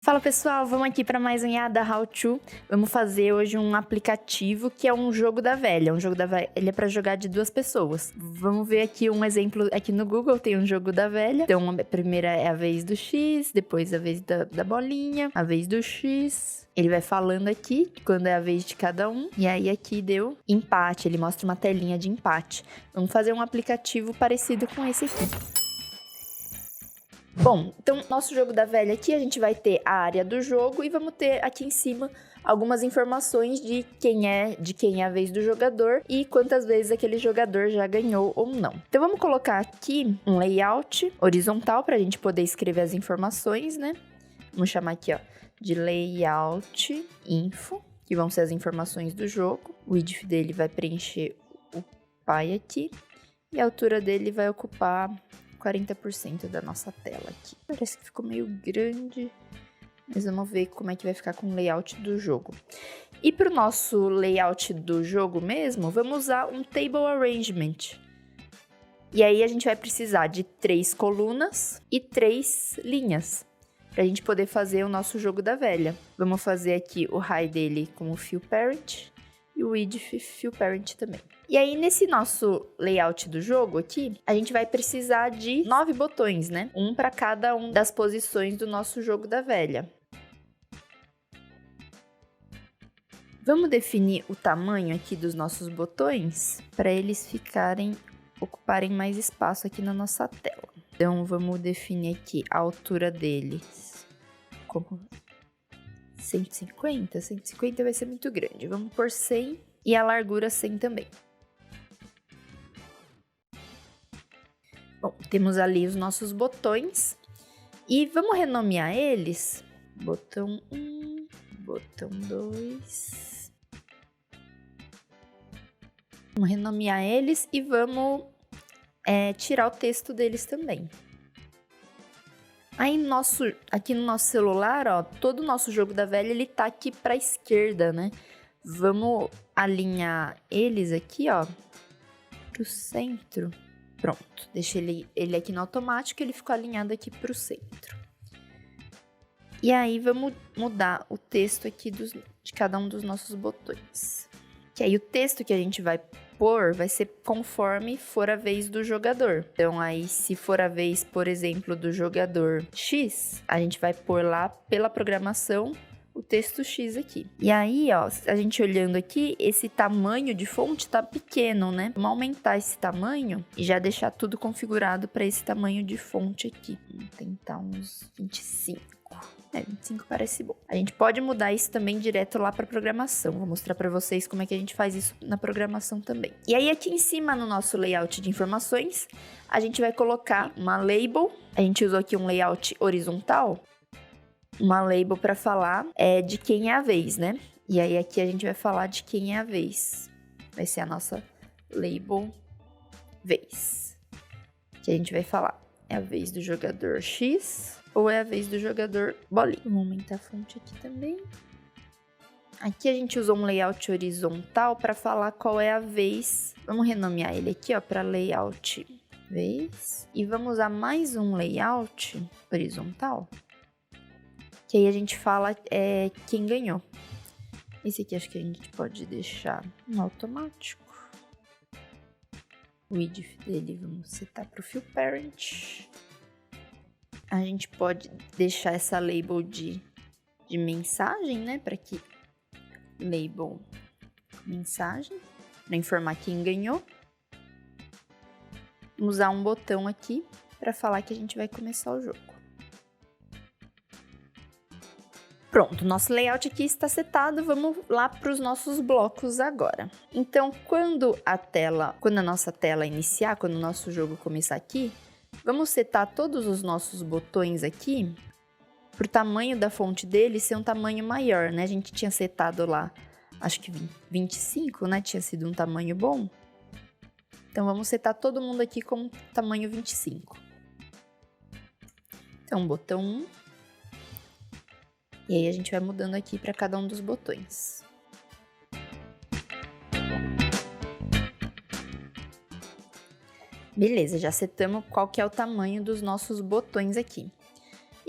Fala pessoal, vamos aqui para mais um Yada How To. Vamos fazer hoje um aplicativo que é um jogo da velha. Um jogo da velha, ele é para jogar de duas pessoas. Vamos ver aqui um exemplo. Aqui no Google tem um jogo da velha. Então a primeira é a vez do X, depois a vez da bolinha, a vez do X. Ele vai falando aqui quando é a vez de cada um. E aí aqui deu empate, ele mostra uma telinha de empate. Vamos fazer um aplicativo parecido com esse aqui. Bom, então nosso jogo da velha aqui, a gente vai ter a área do jogo e vamos ter aqui em cima algumas informações de quem é a vez do jogador e quantas vezes aquele jogador já ganhou ou não. Então vamos colocar aqui um layout horizontal para a gente poder escrever as informações, né? Vamos chamar aqui, ó, de layout info, que vão ser as informações do jogo. O width dele vai preencher o pai aqui e a altura dele vai ocupar 40% da nossa tela aqui. Parece que ficou meio grande, mas vamos ver como é que vai ficar com o layout do jogo. E para o nosso layout do jogo mesmo, vamos usar um Table Arrangement. E aí a gente vai precisar de 3 colunas e 3 linhas, para a gente poder fazer o nosso jogo da velha. Vamos fazer aqui o high dele com o fill parent e o width fill parent também. E aí, nesse nosso layout do jogo aqui, a gente vai precisar de 9 botões, né? Um para cada uma das posições do nosso jogo da velha. Vamos definir o tamanho aqui dos nossos botões para eles ocuparem mais espaço aqui na nossa tela. Então, vamos definir aqui a altura deles como 150. 150 vai ser muito grande. Vamos por 100 e a largura 100 também. Bom, temos ali os nossos botões e vamos renomear eles. Botão 1, botão 2. Vamos renomear eles e vamos tirar o texto deles também. Aí aqui no nosso celular, ó, todo o nosso jogo da velha, ele tá aqui para a esquerda, né? Vamos alinhar eles aqui, ó, pro centro. Pronto, deixei ele aqui no automático, ele ficou alinhado aqui pro centro. E aí, vamos mudar o texto aqui de cada um dos nossos botões. Que aí, o texto que a gente vai pôr vai ser conforme for a vez do jogador. Então, aí, se for a vez, por exemplo, do jogador X, a gente vai pôr lá pela programação o texto X aqui. E aí, ó, a gente olhando aqui, esse tamanho de fonte tá pequeno, né? Vamos aumentar esse tamanho e já deixar tudo configurado para esse tamanho de fonte aqui. Vamos tentar uns 25. 25 parece bom. A gente pode mudar isso também direto lá para programação. Vou mostrar para vocês como é que a gente faz isso na programação também. E aí, aqui em cima, no nosso layout de informações, a gente vai colocar uma label. A gente usou aqui um layout horizontal. Uma label para falar de quem é a vez, né? E aí aqui a gente vai falar de quem é a vez. Vai ser a nossa label vez. Que a gente vai falar, é a vez do jogador X ou é a vez do jogador bolinha. Vamos aumentar a fonte aqui também. Aqui a gente usou um layout horizontal para falar qual é a vez. Vamos renomear ele aqui, ó, para layout vez. E vamos usar mais um layout horizontal. Que aí a gente fala quem ganhou. Esse aqui acho que a gente pode deixar no automático. O width dele vamos setar para o fill parent. A gente pode deixar essa label de mensagem, né? Para que label mensagem, para informar quem ganhou. Vamos usar um botão aqui para falar que a gente vai começar o jogo. Pronto, nosso layout aqui está setado, vamos lá para os nossos blocos agora. Então, quando a nossa tela iniciar, quando o nosso jogo começar aqui, vamos setar todos os nossos botões aqui para o tamanho da fonte dele ser um tamanho maior, né? A gente tinha setado lá, acho que 25, né? Tinha sido um tamanho bom. Então, vamos setar todo mundo aqui com tamanho 25. Então, botão 1. E aí, a gente vai mudando aqui para cada um dos botões. Beleza, já setamos qual que é o tamanho dos nossos botões aqui.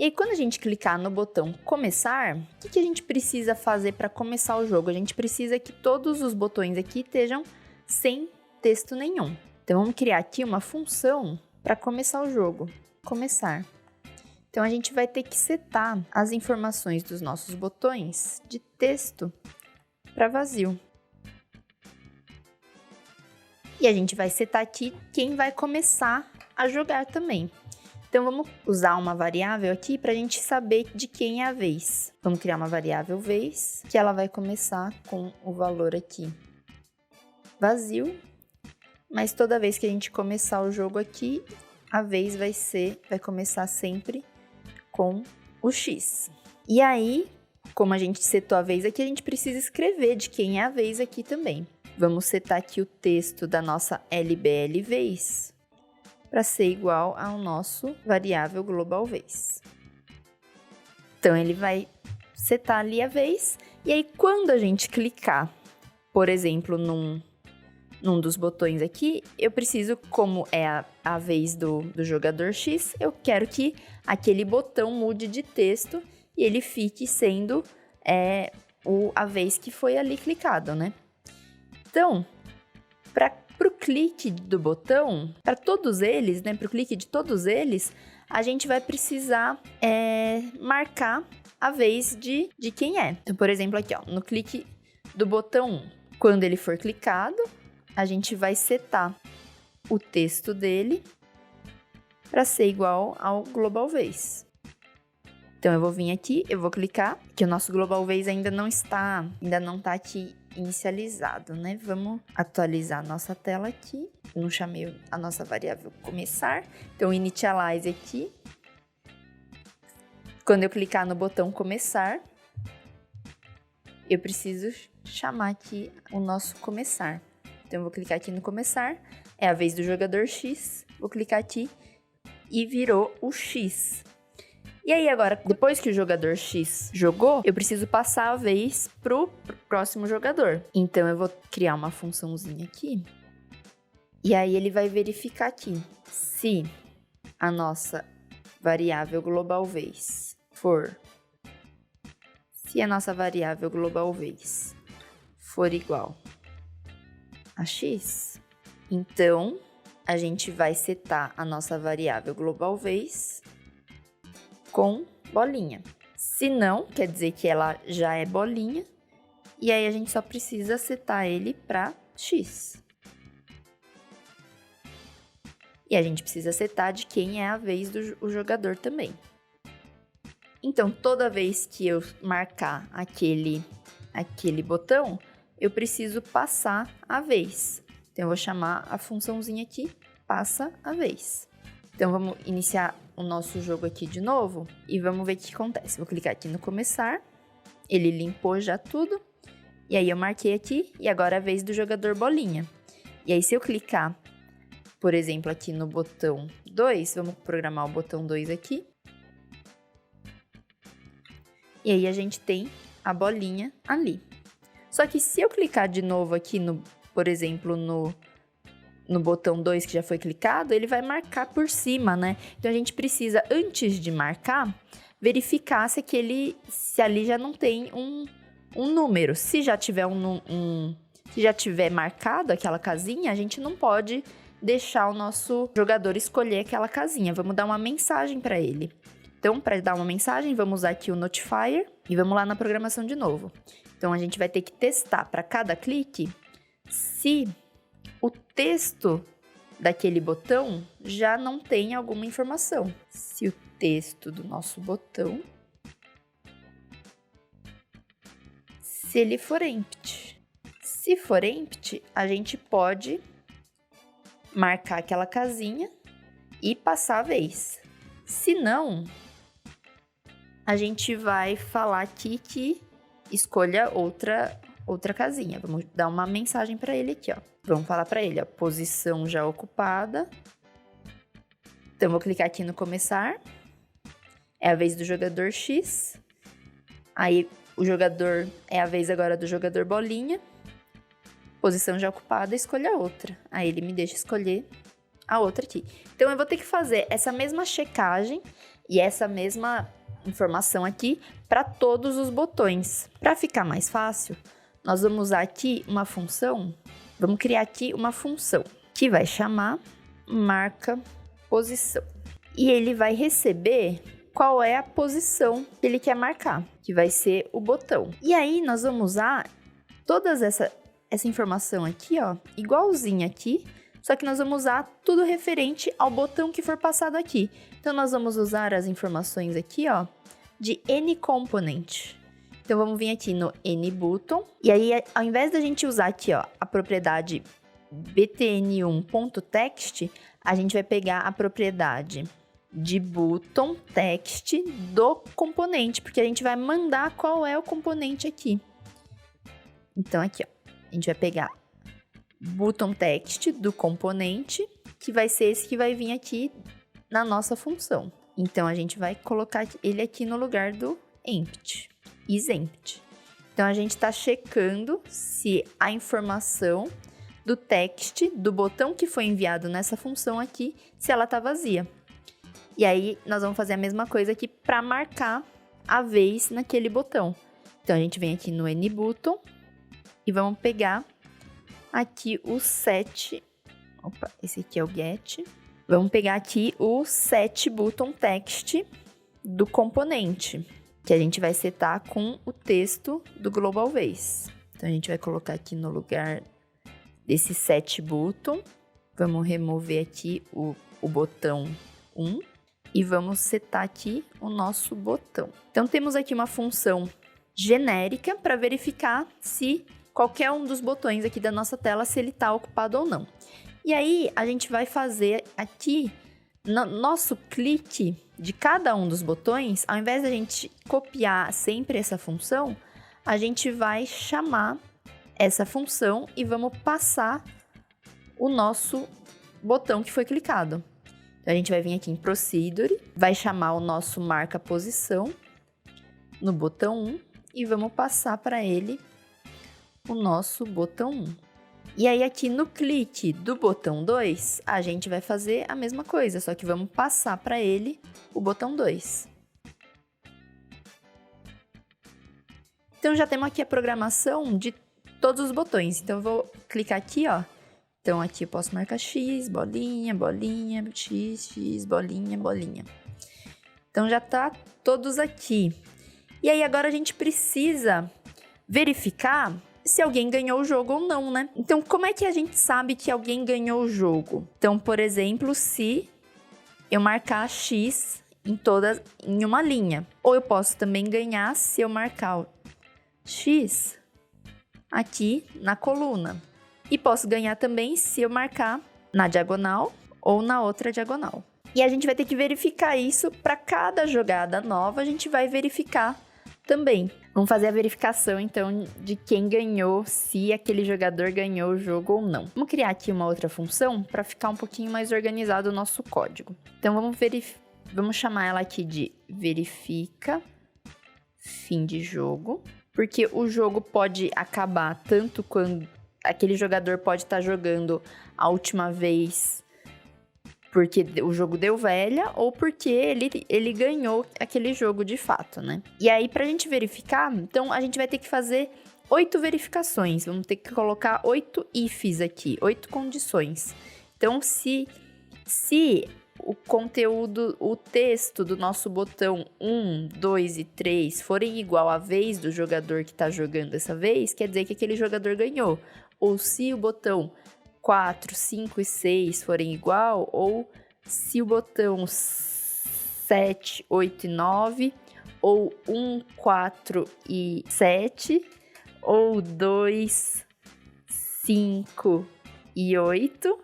E aí, quando a gente clicar no botão começar, o que a gente precisa fazer para começar o jogo? A gente precisa que todos os botões aqui estejam sem texto nenhum. Então, vamos criar aqui uma função para começar o jogo. Começar. Então, a gente vai ter que setar as informações dos nossos botões de texto para vazio. E a gente vai setar aqui quem vai começar a jogar também. Então, vamos usar uma variável aqui para a gente saber de quem é a vez. Vamos criar uma variável vez, que ela vai começar com o valor aqui vazio. Mas toda vez que a gente começar o jogo aqui, a vez vai começar sempre com o X. E aí, como a gente setou a vez aqui, a gente precisa escrever de quem é a vez aqui também. Vamos setar aqui o texto da nossa LBL vez para ser igual ao nosso variável global vez. Então, ele vai setar ali a vez, e aí quando a gente clicar, por exemplo, num dos botões aqui, eu preciso, como é a vez do jogador X, eu quero que aquele botão mude de texto e ele fique sendo a vez que foi ali clicado, né? Então, para o clique do botão, para todos eles, né? Para o clique de todos eles, a gente vai precisar marcar a vez de quem é. Então, por exemplo, aqui, ó, no clique do botão 1, quando ele for clicado, a gente vai setar o texto dele para ser igual ao global vez. Então, eu vou vir aqui, eu vou clicar, que o nosso global vez ainda não está aqui inicializado, né? Vamos atualizar a nossa tela aqui. Eu não chamei a nossa variável começar. Então, initialize aqui. Quando eu clicar no botão começar, eu preciso chamar aqui o nosso começar. Então, eu vou clicar aqui no começar. É a vez do jogador X. Vou clicar aqui e virou o X. E aí, agora, depois que o jogador X jogou, eu preciso passar a vez pro próximo jogador. Então, eu vou criar uma funçãozinha aqui. E aí, ele vai verificar aqui se a nossa variável global vez for... Se a nossa variável global vez for igual a X, então, a gente vai setar a nossa variável global vez com bolinha. Se não, quer dizer que ela já é bolinha, e aí a gente só precisa setar ele para X. E a gente precisa setar de quem é a vez do jogador também. Então, toda vez que eu marcar aquele botão, eu preciso passar a vez. Então, eu vou chamar a funçãozinha aqui, passa a vez. Então, vamos iniciar o nosso jogo aqui de novo e vamos ver o que acontece. Vou clicar aqui no começar, ele limpou já tudo, e aí eu marquei aqui, e agora é a vez do jogador bolinha. E aí, se eu clicar, por exemplo, aqui no botão 2, vamos programar o botão 2 aqui. E aí, a gente tem a bolinha ali. Só que se eu clicar de novo aqui, por exemplo, no botão 2 que já foi clicado, ele vai marcar por cima, né? Então, a gente precisa, antes de marcar, verificar se ali já não tem um número. Se já tiver se já tiver marcado aquela casinha, a gente não pode deixar o nosso jogador escolher aquela casinha. Vamos dar uma mensagem para ele. Então, para dar uma mensagem, vamos usar aqui o notifier e vamos lá na programação de novo. Então, a gente vai ter que testar para cada clique se o texto daquele botão já não tem alguma informação. Se o texto do nosso botão, se ele for empty. Se for empty, a gente pode marcar aquela casinha e passar a vez. Se não, a gente vai falar aqui que escolha outra casinha. Vamos dar uma mensagem para ele aqui, ó. Vamos falar para ele, ó, posição já ocupada. Então, vou clicar aqui no começar. É a vez do jogador X. Aí, é a vez agora do jogador bolinha. Posição já ocupada, escolha outra. Aí, ele me deixa escolher a outra aqui. Então, eu vou ter que fazer essa mesma checagem E essa mesma informação aqui para todos os botões. Para ficar mais fácil, nós vamos usar aqui uma função, vamos criar aqui uma função que vai chamar marca posição. E ele vai receber qual é a posição que ele quer marcar, que vai ser o botão. E aí nós vamos usar toda essa informação aqui, ó, igualzinha aqui, só que nós vamos usar tudo referente ao botão que for passado aqui. Então nós vamos usar as informações aqui, ó, de NComponent. Então vamos vir aqui no NButton, e aí ao invés da gente usar aqui, ó, a propriedade btn1.text, a gente vai pegar a propriedade de button text do componente, porque a gente vai mandar qual é o componente aqui. Então aqui, ó, a gente vai pegar button text do componente, que vai ser esse que vai vir aqui na nossa função. Então a gente vai colocar ele aqui no lugar do empty, isEmpty. Então a gente está checando se a informação do text do botão que foi enviado nessa função aqui, se ela está vazia. E aí nós vamos fazer a mesma coisa aqui para marcar a vez naquele botão. Então a gente vem aqui no NButton e vamos pegar aqui o set. Opa, esse aqui é o get. Vamos pegar aqui o setButtonText do componente, que a gente vai setar com o texto do global vez. Então a gente vai colocar aqui no lugar desse setButton. Vamos remover aqui o botão 1 e vamos setar aqui o nosso botão. Então temos aqui uma função genérica para verificar se qualquer um dos botões aqui da nossa tela, se ele está ocupado ou não. E aí, a gente vai fazer aqui, no nosso clique de cada um dos botões, ao invés da gente copiar sempre essa função, a gente vai chamar essa função e vamos passar o nosso botão que foi clicado. Então, a gente vai vir aqui em Procedure, vai chamar o nosso marca posição no botão 1 e vamos passar para ele o nosso botão 1. E aí aqui no clique do botão 2, a gente vai fazer a mesma coisa, só que vamos passar para ele o botão 2. Então já temos aqui a programação de todos os botões. Então eu vou clicar aqui, ó. Então aqui eu posso marcar X, bolinha, bolinha, X, X, bolinha, bolinha. Então já tá todos aqui. E aí agora a gente precisa verificar se alguém ganhou o jogo ou não, né? Então, como é que a gente sabe que alguém ganhou o jogo? Então, por exemplo, se eu marcar X em uma linha. Ou eu posso também ganhar se eu marcar o X aqui na coluna. E posso ganhar também se eu marcar na diagonal ou na outra diagonal. E a gente vai ter que verificar isso para cada jogada nova, a gente vai verificar também. Vamos fazer a verificação, então, de quem ganhou, se aquele jogador ganhou o jogo ou não. Vamos criar aqui uma outra função para ficar um pouquinho mais organizado o nosso código. Então, vamos chamar ela aqui de verifica fim de jogo, porque o jogo pode acabar tanto quando aquele jogador pode estar jogando a última vez porque o jogo deu velha ou porque ele ganhou aquele jogo de fato, né? E aí, pra gente verificar, então a gente vai ter que fazer 8 verificações. Vamos ter que colocar 8 ifs aqui, 8 condições. Então, se o conteúdo, o texto do nosso botão 1, 2 e 3 forem igual à vez do jogador que está jogando essa vez, quer dizer que aquele jogador ganhou. Ou se o botão 4, 5 e 6 forem igual, ou se o botão 7, 8 e 9, ou 1, 4 e 7, ou 2, 5 e 8,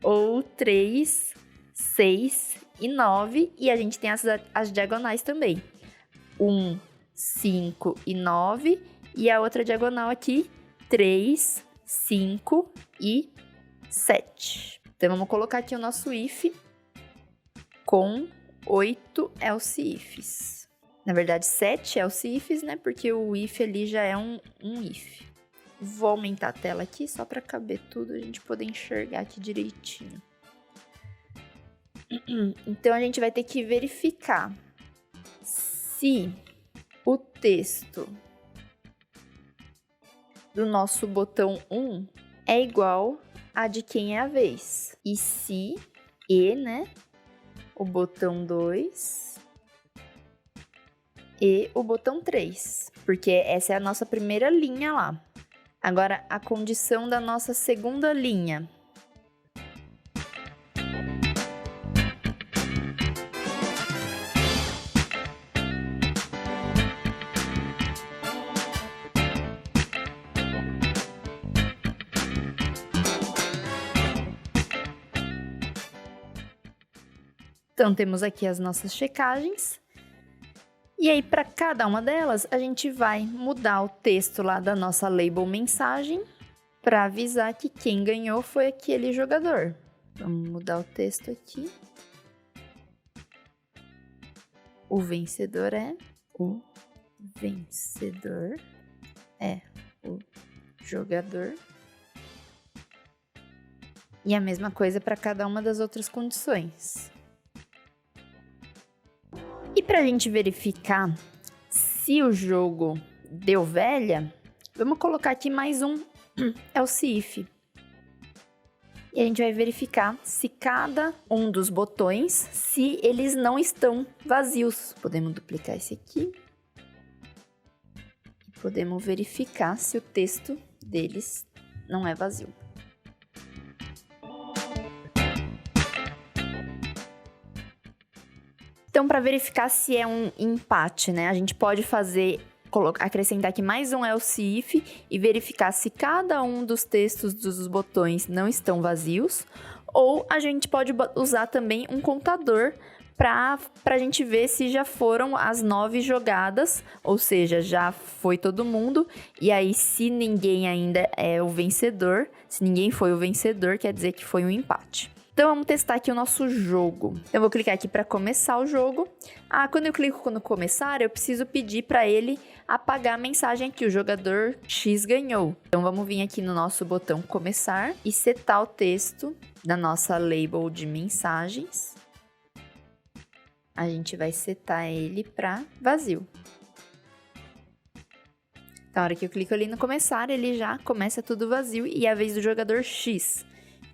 ou 3, 6 e 9, e a gente tem as diagonais também. 1, 5 e 9, e a outra diagonal aqui, 3, 5 e 7. Então, vamos colocar aqui o nosso if com 8 else ifs. Na verdade, 7 else ifs, né? Porque o if ali já é um if. Vou aumentar a tela aqui só para caber tudo, a gente poder enxergar aqui direitinho. Então, a gente vai ter que verificar se o texto do nosso botão 1 é igual a de quem é a vez. E se né, o botão 2 e o botão 3, porque essa é a nossa primeira linha lá. Agora, a condição da nossa segunda linha. Então, temos aqui as nossas checagens. E aí, para cada uma delas, a gente vai mudar o texto lá da nossa label mensagem para avisar que quem ganhou foi aquele jogador. Vamos mudar o texto aqui. O vencedor é o jogador. E a mesma coisa para cada uma das outras condições. E para a gente verificar se o jogo deu velha, vamos colocar aqui mais um else if. E a gente vai verificar se cada um dos botões, se eles não estão vazios. Podemos duplicar esse aqui. E podemos verificar se o texto deles não é vazio. Então, para verificar se é um empate, né, a gente pode acrescentar aqui mais um else if e verificar se cada um dos textos dos botões não estão vazios, ou a gente pode usar também um contador para a gente ver se já foram as 9 jogadas, ou seja, já foi todo mundo, e aí se ninguém ainda é o vencedor, se ninguém foi o vencedor, quer dizer que foi um empate. Então, vamos testar aqui o nosso jogo. Eu vou clicar aqui para começar o jogo. Quando eu clico no começar, eu preciso pedir para ele apagar a mensagem aqui, o jogador X ganhou. Então, vamos vir aqui no nosso botão começar e setar o texto da nossa label de mensagens. A gente vai setar ele para vazio. Na hora que eu clico ali no começar, ele já começa tudo vazio e é a vez do jogador X.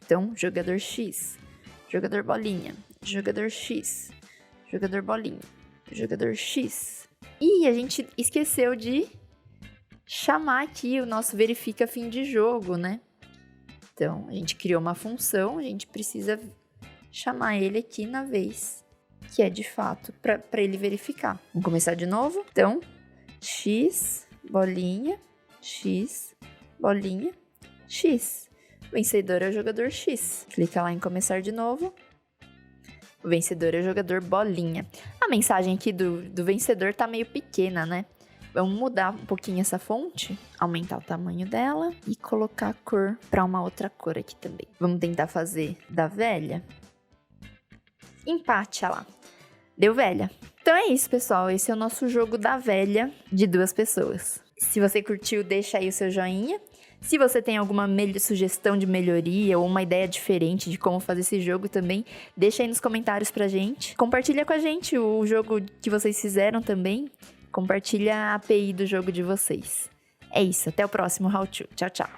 Então, jogador X, jogador bolinha, jogador X, jogador bolinha, jogador X. E a gente esqueceu de chamar aqui o nosso verifica fim de jogo, né? Então, a gente criou uma função, a gente precisa chamar ele aqui na vez que é de fato para ele verificar. Vamos começar de novo? Então, X, bolinha, X, bolinha, X. O vencedor é o jogador X. Clica lá em começar de novo. O vencedor é o jogador bolinha. A mensagem aqui do vencedor tá meio pequena, né? Vamos mudar um pouquinho essa fonte, aumentar o tamanho dela e colocar a cor para uma outra cor aqui também. Vamos tentar fazer da velha. Empate, olha lá. Deu velha. Então é isso, pessoal. Esse é o nosso jogo da velha de 2 pessoas. Se você curtiu, deixa aí o seu joinha. Se você tem alguma sugestão de melhoria ou uma ideia diferente de como fazer esse jogo também, deixa aí nos comentários pra gente. Compartilha com a gente o jogo que vocês fizeram também. Compartilha a API do jogo de vocês. É isso, até o próximo How To. Tchau, tchau.